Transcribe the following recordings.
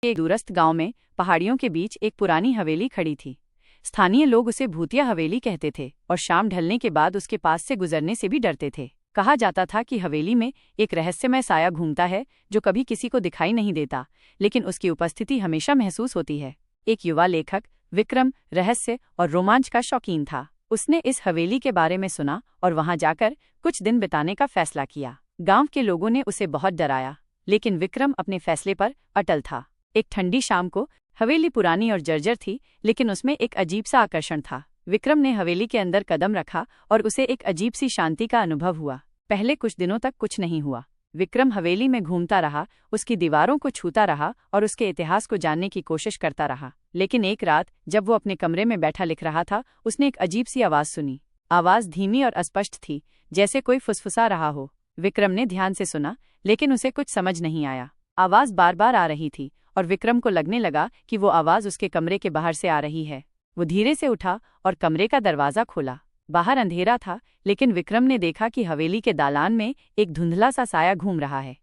एक दूरस्थ गांव में पहाड़ियों के बीच एक पुरानी हवेली खड़ी थी। स्थानीय लोग उसे भूतिया हवेली कहते थे और शाम ढलने के बाद उसके पास से गुजरने से भी डरते थे। कहा जाता था कि हवेली में एक रहस्यमय साया घूमता है जो कभी किसी को दिखाई नहीं देता, लेकिन उसकी उपस्थिति हमेशा महसूस होती है। एक युवा लेखक विक्रम रहस्य और रोमांच का शौकीन था। उसने इस हवेली के बारे में सुना और वहां जाकर कुछ दिन बिताने का फैसला किया। गांव के लोगों ने उसे बहुत डराया, लेकिन विक्रम अपने फैसले पर अटल था। एक ठंडी शाम को हवेली पुरानी और जर्जर थी, लेकिन उसमें एक अजीब सा आकर्षण था। विक्रम ने हवेली के अंदर कदम रखा और उसे एक अजीब सी शांति का अनुभव हुआ। पहले कुछ दिनों तक कुछ नहीं हुआ। विक्रम हवेली में घूमता रहा, उसकी दीवारों को छूता रहा और उसके इतिहास को जानने की कोशिश करता रहा। लेकिन एक रात जब वो अपने कमरे में बैठा लिख रहा था, उसने एक अजीब सी आवाज़ सुनी। आवाज़ धीमी और अस्पष्ट थी, जैसे कोई फुसफुसा रहा हो। विक्रम ने ध्यान से सुना, लेकिन उसे कुछ समझ नहीं आया। आवाज़ बार बार आ रही थी और विक्रम को लगने लगा कि वो आवाज़ उसके कमरे के बाहर से आ रही है। वो धीरे से उठा और कमरे का दरवाज़ा खोला। बाहर अंधेरा था, लेकिन विक्रम ने देखा कि हवेली के दालान में एक धुंधला सा साया घूम रहा है।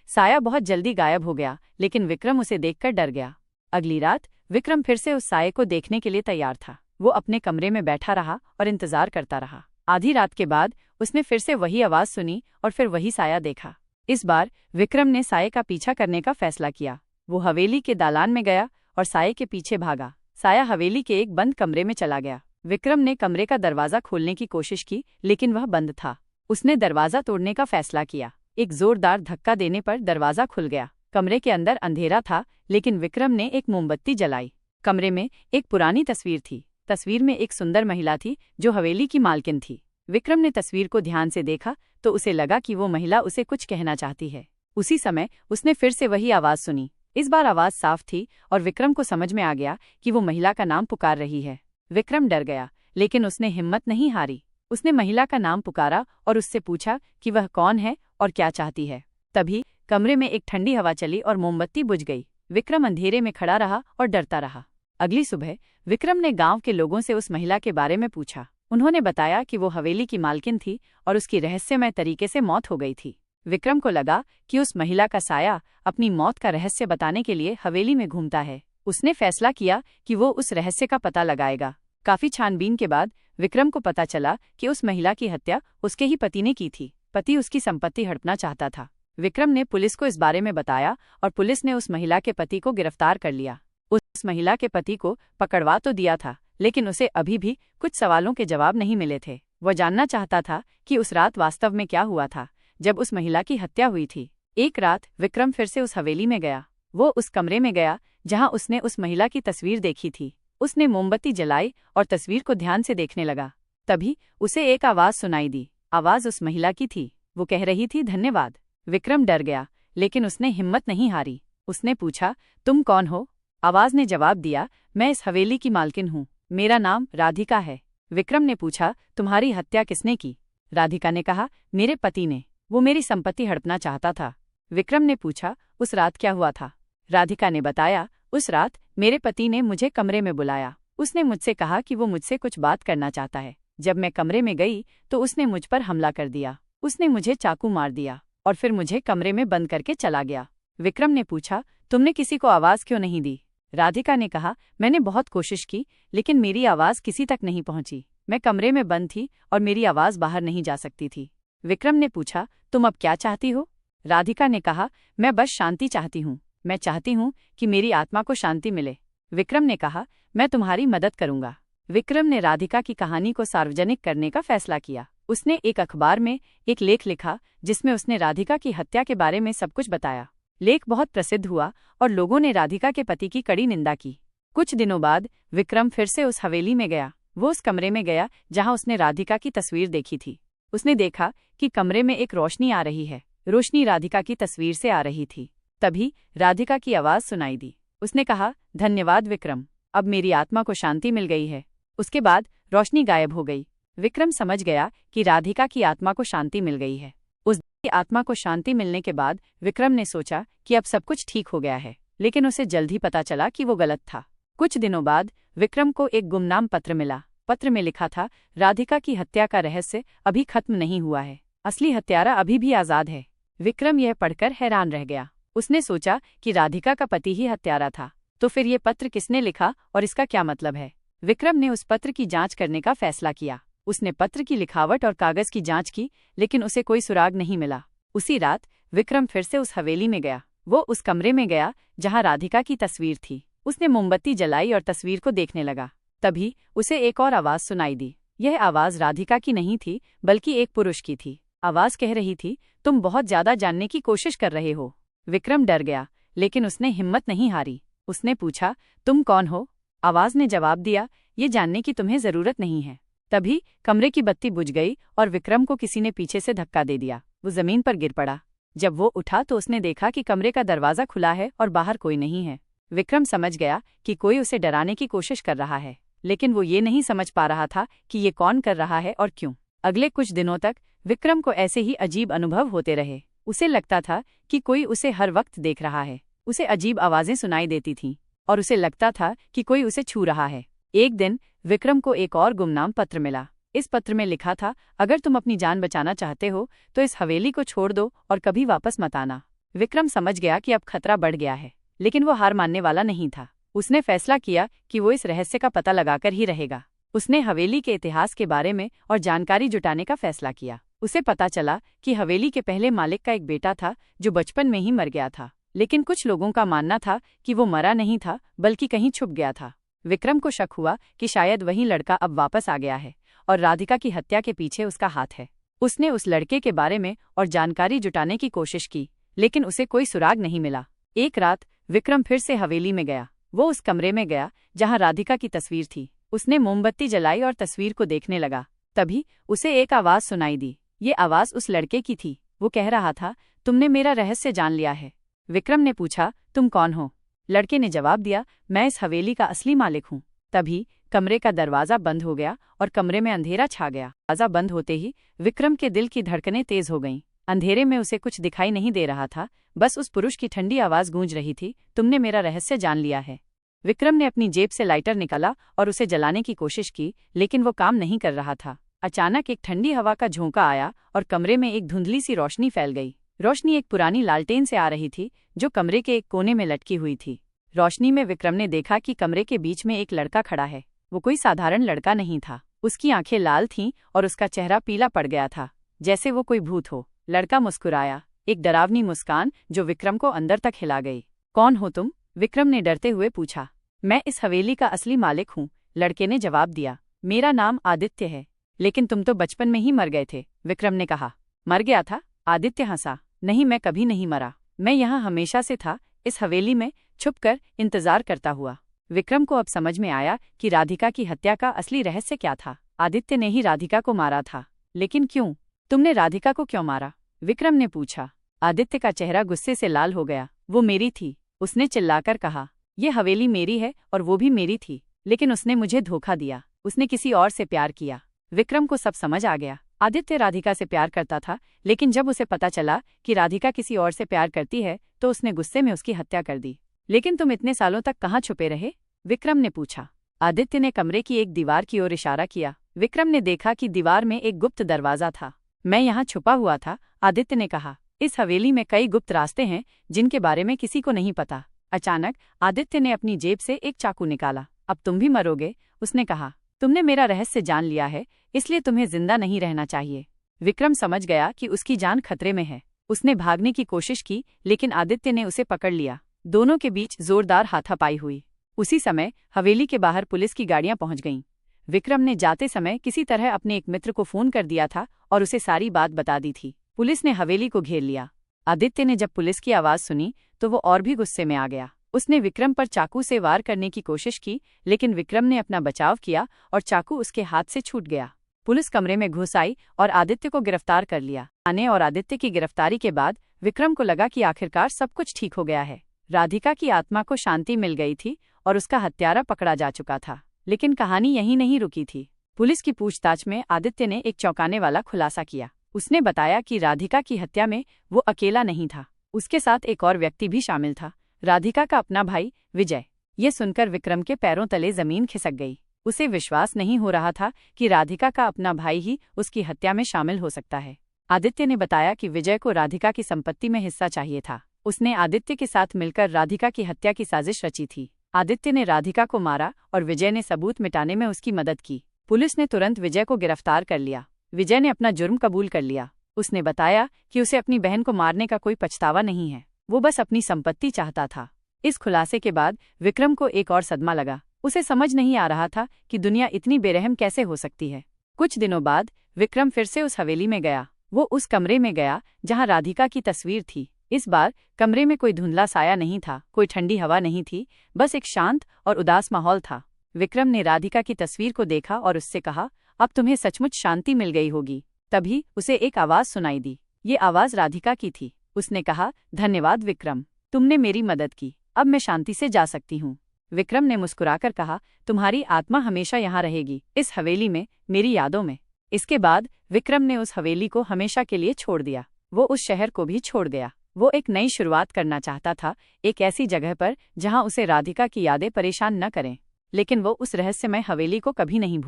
साया बहुत जल्दी गायब हो गया, लेकिन विक्रम उसे देखकर डर गया। अगली रात विक्रम फिर से उस साये को देखने के लिए तैयार था। वो अपने कमरे में बैठा रहा और इंतजार करता रहा। आधी रात के बाद उसने फिर से वही आवाज़ सुनी और फिर वही साया देखा। इस बार विक्रम ने साये का पीछा करने का फैसला किया। वो हवेली के दालान में गया और साये के पीछे भागा। साया हवेली के एक बंद कमरे में चला गया। विक्रम ने कमरे का दरवाज़ा खोलने की कोशिश की, लेकिन वह बंद था। उसने दरवाज़ा तोड़ने का फैसला किया। एक जोरदार धक्का देने पर दरवाज़ा खुल गया। कमरे के अंदर अंधेरा था, लेकिन विक्रम ने एक मोमबत्ती जलाई। कमरे में एक पुरानी तस्वीर थी। तस्वीर में एक सुंदर महिला थी जो हवेली की मालकिन थी। विक्रम ने तस्वीर को ध्यान से देखा तो उसे लगा कि वो महिला उसे कुछ कहना चाहती है। उसी समय उसने फिर से वही आवाज़ सुनी। इस बार आवाज़ साफ थी और विक्रम को समझ में आ गया कि वो महिला का नाम पुकार रही है। विक्रम डर गया, लेकिन उसने हिम्मत नहीं हारी। उसने महिला का नाम पुकारा और उससे पूछा कि वह कौन है और क्या चाहती है। तभी कमरे में एक ठंडी हवा चली और मोमबत्ती बुझ गई। विक्रम अंधेरे में खड़ा रहा और डरता रहा। अगली सुबह विक्रम ने गांव के लोगों से उस महिला के बारे में पूछा। उन्होंने बताया कि वो हवेली की मालकिन थी और उसकी रहस्यमय तरीके से मौत हो गई थी। विक्रम को लगा कि उस महिला का साया अपनी मौत का रहस्य बताने के लिए हवेली में घूमता है। उसने फैसला किया कि वो उस रहस्य का पता लगाएगा। काफी छानबीन के बाद विक्रम को पता चला कि उस महिला की हत्या उसके ही पति ने की थी। पति उसकी संपत्ति हड़पना चाहता था। विक्रम ने पुलिस को इस बारे में बताया और पुलिस ने उस महिला के पति को गिरफ्तार कर लिया। उस महिला के पति को पकड़वा तो दिया था, लेकिन उसे अभी भी कुछ सवालों के जवाब नहीं मिले थे। वह जानना चाहता था कि उस रात वास्तव में क्या हुआ था जब उस महिला की हत्या हुई थी। एक रात विक्रम फिर से उस हवेली में गया। वो उस कमरे में गया जहां उसने उस महिला की तस्वीर देखी थी। उसने मोमबत्ती जलाई और तस्वीर को ध्यान से देखने लगा। तभी उसे एक आवाज़ सुनाई दी। आवाज़ उस महिला की थी। वो कह रही थी, धन्यवाद। विक्रम डर गया, लेकिन उसने हिम्मत नहीं हारी। उसने पूछा, तुम कौन हो? आवाज़ ने जवाब दिया, मैं इस हवेली की मालकिन हूँ। मेरा नाम राधिका है। विक्रम ने पूछा, तुम्हारी हत्या किसने की? राधिका ने कहा, मेरे पति ने। वो मेरी संपत्ति हड़पना चाहता था। विक्रम ने पूछा, उस रात क्या हुआ था? राधिका ने बताया, उस रात मेरे पति ने मुझे कमरे में बुलाया। उसने मुझसे कहा कि वो मुझसे कुछ बात करना चाहता है। जब मैं कमरे में गई तो उसने मुझ पर हमला कर दिया। उसने मुझे चाकू मार दिया और फिर मुझे कमरे में बंद करके चला गया। विक्रम ने पूछा, तुमने किसी को आवाज़ क्यों नहीं दी? राधिका ने कहा, मैंने बहुत कोशिश की, लेकिन मेरी आवाज़ किसी तक नहीं पहुंची। मैं कमरे में बंद थी और मेरी आवाज़ बाहर नहीं जा सकती थी। विक्रम ने पूछा, तुम अब क्या चाहती हो? राधिका ने कहा, मैं बस शांति चाहती हूँ। मैं चाहती हूँ कि मेरी आत्मा को शांति मिले। विक्रम ने कहा, मैं तुम्हारी मदद करूंगा। विक्रम ने राधिका की कहानी को सार्वजनिक करने का फैसला किया। उसने एक अखबार में एक लेख लिखा जिसमें उसने राधिका की हत्या के बारे में सब कुछ बताया। लेख बहुत प्रसिद्ध हुआ और लोगों ने राधिका के पति की कड़ी निंदा की। कुछ दिनों बाद विक्रम फिर से उस हवेली में गया। वो उस कमरे में गया जहां उसने राधिका की तस्वीर देखी थी। उसने देखा कि कमरे में एक रोशनी आ रही है। रोशनी राधिका की तस्वीर से आ रही थी। तभी राधिका की आवाज़ सुनाई दी। उसने कहा, धन्यवाद विक्रम, अब मेरी आत्मा को शांति मिल गई है। उसके बाद रोशनी गायब हो गई। विक्रम समझ गया कि राधिका की आत्मा को शांति मिल गई है। उसकी आत्मा को शांति मिलने के बाद विक्रम ने सोचा कि अब सब कुछ ठीक हो गया है, लेकिन उसे जल्द ही पता चला कि वो गलत था। कुछ दिनों बाद विक्रम को एक गुमनाम पत्र मिला। पत्र में लिखा था, राधिका की हत्या का रहस्य अभी खत्म नहीं हुआ है। असली हत्यारा अभी भी आज़ाद है। विक्रम यह पढ़कर हैरान रह गया। उसने सोचा कि राधिका का पति ही हत्यारा था। तो फिर ये पत्र किसने लिखा और इसका क्या मतलब है? विक्रम ने उस पत्र की जांच करने का फैसला किया। उसने पत्र की लिखावट और कागज की जांच की, लेकिन उसे कोई सुराग नहीं मिला। उसी रात विक्रम फिर से उस हवेली में गया। वो उस कमरे में गया जहां राधिका की तस्वीर थी। उसने मोमबत्ती जलाई और तस्वीर को देखने लगा। तभी उसे एक और आवाज सुनाई दी। यह आवाज राधिका की नहीं थी, बल्कि एक पुरुष की थी। आवाज कह रही थी, तुम बहुत ज्यादा जानने की कोशिश कर रहे हो। विक्रम डर गया, लेकिन उसने हिम्मत नहीं हारी। उसने पूछा, तुम कौन हो? आवाज ने जवाब दिया, ये जानने की तुम्हें जरूरत नहीं है। तभी कमरे की बत्ती बुझ गई और विक्रम को किसी ने पीछे से धक्का दे दिया। वो जमीन पर गिर पड़ा। जब वो उठा तो उसने देखा कि कमरे का दरवाजा खुला है और बाहर कोई नहीं है। विक्रम समझ गया कि कोई उसे डराने की कोशिश कर रहा है, लेकिन वो ये नहीं समझ पा रहा था कि ये कौन कर रहा है और क्यों। अगले कुछ दिनों तक विक्रम को ऐसे ही अजीब अनुभव होते रहे। उसे लगता था कि कोई उसे हर वक्त देख रहा है। उसे अजीब आवाजें सुनाई देती थीं और उसे लगता था कि कोई उसे छू रहा है। एक दिन विक्रम को एक और गुमनाम पत्र मिला। इस पत्र में लिखा था, अगर तुम अपनी जान बचाना चाहते हो तो इस हवेली को छोड़ दो और कभी वापस मत आना। विक्रम समझ गया कि अब खतरा बढ़ गया है, लेकिन वो हार मानने वाला नहीं था। उसने फैसला किया कि वो इस रहस्य का पता लगाकर ही रहेगा। उसने हवेली के इतिहास के बारे में और जानकारी जुटाने का फैसला किया। उसे पता चला कि हवेली के पहले मालिक का एक बेटा था जो बचपन में ही मर गया था, लेकिन कुछ लोगों का मानना था कि वो मरा नहीं था, बल्कि कहीं छुप गया था। विक्रम को शक हुआ कि शायद वही लड़का अब वापस आ गया है और राधिका की हत्या के पीछे उसका हाथ है। उसने उस लड़के के बारे में और जानकारी जुटाने की कोशिश की, लेकिन उसे कोई सुराग नहीं मिला। एक रात विक्रम फिर से हवेली में गया। वो उस कमरे में गया जहां राधिका की तस्वीर थी। उसने मोमबत्ती जलाई और तस्वीर को देखने लगा। तभी उसे एक आवाज सुनाई दी। ये आवाज उस लड़के की थी। वो कह रहा था, तुमने मेरा रहस्य जान लिया है। विक्रम ने पूछा, तुम कौन हो? लड़के ने जवाब दिया, मैं इस हवेली का असली मालिक हूँ। तभी कमरे का दरवाजा बंद हो गया और कमरे में अंधेरा छा गया। दरवाजा बंद होते ही विक्रम के दिल की धड़कनें तेज हो गईं। अंधेरे में उसे कुछ दिखाई नहीं दे रहा था, बस उस पुरुष की ठंडी आवाज गूंज रही थी, तुमने मेरा रहस्य जान लिया है। विक्रम ने अपनी जेब से लाइटर निकाला और उसे जलाने की कोशिश की, लेकिन वो काम नहीं कर रहा था। अचानक एक ठंडी हवा का झोंका आया और कमरे में एक धुंधली सी रोशनी फैल गई। रोशनी एक पुरानी लालटेन से आ रही थी जो कमरे के एक कोने में लटकी हुई थी। रोशनी में विक्रम ने देखा कि कमरे के बीच में एक लड़का खड़ा है। वो कोई साधारण लड़का नहीं था। उसकी आंखें लाल थीं और उसका चेहरा पीला पड़ गया था, जैसे वो कोई भूत हो। लड़का मुस्कुराया, एक डरावनी मुस्कान जो विक्रम को अंदर तक हिला गई। कौन हो तुम? विक्रम ने डरते हुए पूछा। मैं इस हवेली का असली मालिक हूँ, लड़के ने जवाब दिया। मेरा नाम आदित्य है। लेकिन तुम तो बचपन में ही मर गए थे, विक्रम ने कहा। मर गया था? आदित्य हंसा। नहीं, मैं कभी नहीं मरा। मैं यहाँ हमेशा से था, इस हवेली में छुपकर इंतजार करता हुआ। विक्रम को अब समझ में आया कि राधिका की हत्या का असली रहस्य क्या था। आदित्य ने ही राधिका को मारा था। लेकिन क्यों? तुमने राधिका को क्यों मारा? विक्रम ने पूछा। आदित्य का चेहरा गुस्से से लाल हो गया। वो मेरी थी, उसने चिल्लाकर कहा। ये हवेली मेरी है और वो भी मेरी थी, लेकिन उसने मुझे धोखा दिया। उसने किसी और से प्यार किया। विक्रम को सब समझ आ गया। आदित्य राधिका से प्यार करता था, लेकिन जब उसे पता चला कि राधिका किसी और से प्यार करती है तो उसने गुस्से में उसकी हत्या कर दी। लेकिन तुम इतने सालों तक कहाँ छुपे रहे? विक्रम ने पूछा। आदित्य ने कमरे की एक दीवार की ओर इशारा किया। विक्रम ने देखा कि दीवार में एक गुप्त दरवाजा था। मैं यहाँ छुपा हुआ था, आदित्य ने कहा। इस हवेली में कई गुप्त रास्ते हैं जिनके बारे में किसी को नहीं पता। अचानक आदित्य ने अपनी जेब से एक चाकू निकाला। अब तुम भी मरोगे, उसने कहा। तुमने मेरा रहस्य जान लिया है, इसलिए तुम्हें जिंदा नहीं रहना चाहिए। विक्रम समझ गया कि उसकी जान खतरे में है। उसने भागने की कोशिश की, लेकिन आदित्य ने उसे पकड़ लिया। दोनों के बीच जोरदार हाथापाई हुई। उसी समय हवेली के बाहर पुलिस की गाड़ियां पहुंच गईं। विक्रम ने जाते समय किसी तरह अपने एक मित्र को फोन कर दिया था और उसे सारी बात बता दी थी। पुलिस ने हवेली को घेर लिया। आदित्य ने जब पुलिस की आवाज सुनी तो वो और भी गुस्से में आ गया। उसने विक्रम पर चाकू से वार करने की कोशिश की, लेकिन विक्रम ने अपना बचाव किया और चाकू उसके हाथ से छूट गया। पुलिस कमरे में घुस आई और आदित्य को गिरफ्तार कर लिया। आने और आदित्य की गिरफ्तारी के बाद विक्रम को लगा कि आखिरकार सब कुछ ठीक हो गया है। राधिका की आत्मा को शांति मिल गई थी और उसका हत्यारा पकड़ा जा चुका था। लेकिन कहानी यहीं नहीं रुकी थी। पुलिस की पूछताछ में आदित्य ने एक चौंकाने वाला खुलासा किया। उसने बताया कि राधिका की हत्या में वो अकेला नहीं था, उसके साथ एक और व्यक्ति भी शामिल था, राधिका का अपना भाई विजय। ये सुनकर विक्रम के पैरों तले जमीन खिसक गई। उसे विश्वास नहीं हो रहा था कि राधिका का अपना भाई ही उसकी हत्या में शामिल हो सकता है। आदित्य ने बताया कि विजय को राधिका की संपत्ति में हिस्सा चाहिए था, उसने आदित्य के साथ मिलकर राधिका की हत्या की साजिश रची थी। आदित्य ने राधिका को मारा और विजय ने सबूत मिटाने में उसकी मदद की। पुलिस ने तुरंत विजय को गिरफ्तार कर लिया। विजय ने अपना जुर्म कबूल कर लिया। उसने बताया कि उसे अपनी बहन को मारने का कोई पछतावा नहीं है, वो बस अपनी संपत्ति चाहता था। इस खुलासे के बाद विक्रम को एक और सदमा लगा। उसे समझ नहीं आ रहा था कि दुनिया इतनी बेरहम कैसे हो सकती है। कुछ दिनों बाद विक्रम फिर से उस हवेली में गया। वो उस कमरे में गया जहां राधिका की तस्वीर थी। इस बार कमरे में कोई धुंधला साया नहीं था, कोई ठंडी हवा नहीं थी, बस एक शांत और उदास माहौल था। विक्रम ने राधिका की तस्वीर को देखा और उससे कहा, अब तुम्हें सचमुच शांति मिल गई होगी। तभी उसे एक आवाज सुनाई दी। ये आवाज राधिका की थी। उसने कहा, धन्यवाद विक्रम, तुमने मेरी मदद की, अब मैं शांति से जा सकती हूँ। विक्रम ने मुस्कुराकर कहा, तुम्हारी आत्मा हमेशा यहाँ रहेगी, इस हवेली में, मेरी यादों में। इसके बाद विक्रम ने उस हवेली को हमेशा के लिए छोड़ दिया। वो उस शहर को भी छोड़ गया। वो एक नई शुरुआत करना चाहता था, एक ऐसी जगह पर जहां उसे राधिका की यादें परेशान न करें। लेकिन वो उस रहस्यमय हवेली को कभी नहीं भूला।